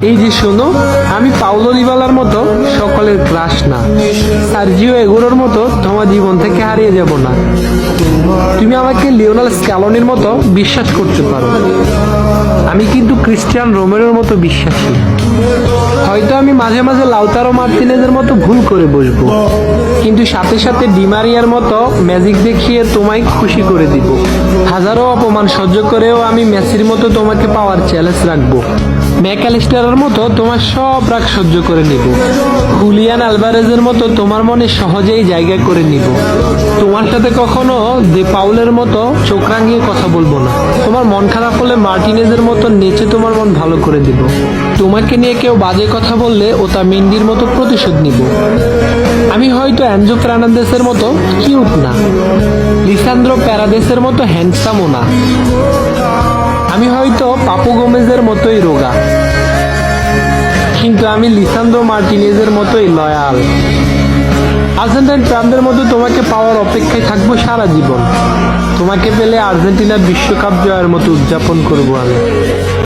এই যে শোনো, আমি পাউলো দিবালার মতো সকলের ক্রাশ না, সার্জিও এগুরোর মতো তোমার জীবন থেকে হারিয়ে যাব না। তুমি আমাকে লিওনেল স্ক্যালোনির মতো বিশ্বাস করতে পারো, আমি কিন্তু ক্রিস্টিয়ান রোমেরোর মতো বিশ্বাসী। হয়তো আমি মাঝে মাঝে লাউতারো মার্টিনেজের মতো ভুল করে বসবো, কিন্তু সাথে সাথে ডিমারিয়ার মতো ম্যাজিক দেখিয়ে তোমায় খুশি করে দিব। হাজারো অপমান সহ্য করেও আমি মেসির মতো তোমাকে পাওয়ার চ্যালেঞ্জ রাখবো। ম্যাকঅ্যালিস্টারের মতো তোমার সব রাগ সহ্য করে নিব। হুলিয়ান আলভারেজের মতো তোমার মনে সহজেই জায়গা করে নিব। তোমার সাথে কখনো দে পাউলের মতো চোখ রাঙিয়ে কথা বলবো না। তোমার মন খারাপ হলে মার্টিনেজের মতো নেচে তোমার মন ভালো করে দিব। তোমাকে নিয়ে কেউ বাজে কথা বললে ওটা মেন্ডির মতো প্রতিশোধ নিব। আমি হয়তো অ্যানজো ফার্নান্দেসের মতো কিউট না, লিসান্দ্রো প্যারাদেসের মতো হ্যান্ডসামও না, আমি হয়তো পাপু গোমেজের মতোই রোগা, কিন্তু আমি লিসান্দ্রো মার্টিনেজের মতোই লয়াল। আর্জেন্টাইন প্রাণদের মতো তোমাকে পাওয়ার অপেক্ষায় থাকবো সারা জীবন। তোমাকে পেলে আর্জেন্টিনা বিশ্বকাপ জয়ের মতো উদযাপন করবো আমি।